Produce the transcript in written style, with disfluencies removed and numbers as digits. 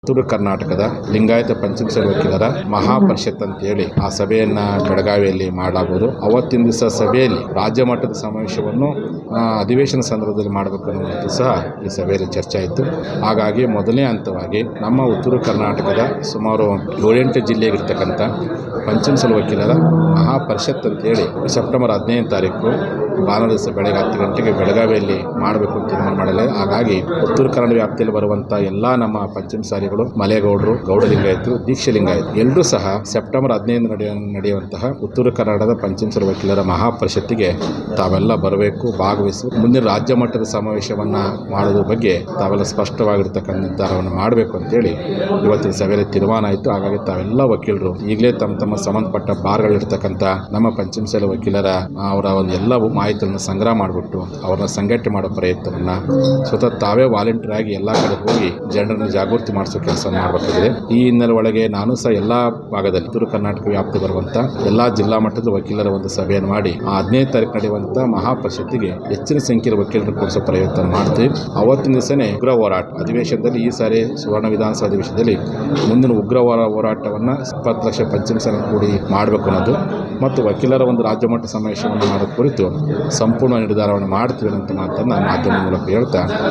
ಉತ್ತರ ಕರ್ನಾಟಕದ ಲಿಂಗಾಯತ ಪಂಚಮಸಾಲಿ ವಕೀಲರ ಮಹಾಪರಿಷತ್ ಅಂತೇಳಿ ಆ ಸಭೆಯನ್ನು ಬೆಳಗಾವಿಯಲ್ಲಿ ಮಾಡಲಾಗುವುದು. ಅವತ್ತಿನ ದಿವಸ ಸಭೆಯಲ್ಲಿ ರಾಜ್ಯ ಮಟ್ಟದ ಸಮಾವೇಶವನ್ನು ಅಧಿವೇಶನ ಸಂದರ್ಭದಲ್ಲಿ ಮಾಡಬೇಕು ಅನ್ನುವಂಥದ್ದು ಸಹ ಈ ಸಭೆಯಲ್ಲಿ ಚರ್ಚೆ ಆಯಿತು. ಹಾಗಾಗಿ ಮೊದಲನೇ ಹಂತವಾಗಿ ನಮ್ಮ ಉತ್ತರ ಕರ್ನಾಟಕದ ಸುಮಾರು 7-8 ಜಿಲ್ಲೆಗಿರ್ತಕ್ಕಂಥ ಪಂಚಮಸಾಲಿ ವಕೀಲರ ಮಹಾಪರಿಷತ್ ಅಂತೇಳಿ ಸೆಪ್ಟೆಂಬರ್ 15ನೇ ತಾರೀಕು ಭಾನುವಾರ ದಿವಸ ಬೆಳಗ್ಗೆ 10 ಗಂಟೆಗೆ ಬೆಳಗಾವಿಯಲ್ಲಿ ಮಾಡಬೇಕು ಅಂತ ತೀರ್ಮಾನ ಮಾಡಲಾಗಿದೆ. ಹಾಗಾಗಿ ಉತ್ತರ ಕನ್ನಡ ವ್ಯಾಪ್ತಿಯಲ್ಲಿ ಬರುವಂಥ ಎಲ್ಲ ನಮ್ಮ ಪಂಚಮಸಾಲಿಗಳು, ಮಲೆಗೌಡರು, ಗೌಡ ಲಿಂಗಾಯತರು, ದೀಕ್ಷೆ ಲಿಂಗಾಯತರು ಎಲ್ಲರೂ ಸಹ ಸೆಪ್ಟೆಂಬರ್ 15 ನಡೆಯುವಂತಹ ಉತ್ತರ ಕನ್ನಡದ ಪಂಚಮಸಾಲಿ ವಕೀಲರ ಮಹಾಪರಿಷತ್ತಿಗೆ ತಾವೆಲ್ಲ ಬರಬೇಕು, ಭಾಗವಹಿಸಬೇಕು. ಮುಂದಿನ ರಾಜ್ಯ ಮಟ್ಟದ ಸಮಾವೇಶವನ್ನು ಮಾಡೋದ್ರ ಬಗ್ಗೆ ತಾವೆಲ್ಲ ಸ್ಪಷ್ಟವಾಗಿರ್ತಕ್ಕಂಥ ನಿರ್ಧಾರವನ್ನು ಮಾಡಬೇಕು ಅಂತೇಳಿ ಇವತ್ತಿನ ಸಭೆಯಲ್ಲಿ ತೀರ್ಮಾನ ಆಯಿತು. ಹಾಗಾಗಿ ತಾವೆಲ್ಲ ವಕೀಲರು ಈಗಲೇ ತಮ್ಮ ಸಂಬಂಧಪಟ್ಟ ಬಾರ್ಗಳಿರ್ತಕ್ಕಂಥ ನಮ್ಮ ಪಂಚಮಸಾಲಿ ವಕೀಲರ ಅವರ ಒಂದು ಎಲ್ಲ ಮಾಹಿತಿಯನ್ನು ಸಂಗ್ರಹ ಮಾಡಿಬಿಟ್ಟು ಅವ್ರನ್ನ ಸಂಘಟನೆ ಮಾಡೋ ಪ್ರಯತ್ನವನ್ನು ಸ್ವತಃ ತಾವೇ ವಾಲಂಟಿಯರ್ ಆಗಿ ಎಲ್ಲ ಕಡೆ ಹೋಗಿ ಜನರನ್ನು ಜಾಗೃತಿ ಮಾಡಿಸೋ ಕೆಲಸ ಮಾಡಬೇಕಾಗಿದೆ. ಈ ಹಿನ್ನೆಲೆ ಒಳಗೆ ನಾನು ಸಹ ಎಲ್ಲ ಭಾಗದಲ್ಲಿ ಉತ್ತರ ಕರ್ನಾಟಕ ವ್ಯಾಪ್ತಿ ಬರುವಂಥ ಎಲ್ಲ ಜಿಲ್ಲಾ ಮಟ್ಟದ ವಕೀಲರ ಒಂದು ಸಭೆಯನ್ನು ಮಾಡಿ ಆ 15ನೇ ತಾರೀಕು ನಡೆಯುವಂಥ ಮಹಾಪರಿಷತ್ತಿಗೆ ಹೆಚ್ಚಿನ ಸಂಖ್ಯೆಯ ವಕೀಲರು ಕೂಡಿಸೋ ಪ್ರಯತ್ನ ಮಾಡ್ತೀವಿ. ಅವತ್ತಿನ ದಿವಸನೇ ಉಗ್ರ ಹೋರಾಟ ಅಧಿವೇಶನದಲ್ಲಿ ಈ ಸಾರಿ ಸುವರ್ಣ ವಿಧಾನಸಭಾ ಅಧಿವೇಶನದಲ್ಲಿ ಮುಂದಿನ ಉಗ್ರ ಹೋರಾಟವನ್ನು 20 ಲಕ್ಷ ಪಂಚಮಸಾಲಿ ಕೂಡಿ ಮಾಡಬೇಕು ಅನ್ನೋದು ಮತ್ತು ವಕೀಲರ ಒಂದು ರಾಜ್ಯ ಮಟ್ಟ ಸಮಾವೇಶವನ್ನು ಮಾಡೋದು ಕುರಿತು ಸಂಪೂರ್ಣ ನಿರ್ಧಾರವನ್ನು ಮಾಡ್ತೀವಿ ಅಂತ ಮಾತನ್ನು ಮಾಧ್ಯಮ ಮೂಲಕ ಹೇಳ್ತಾ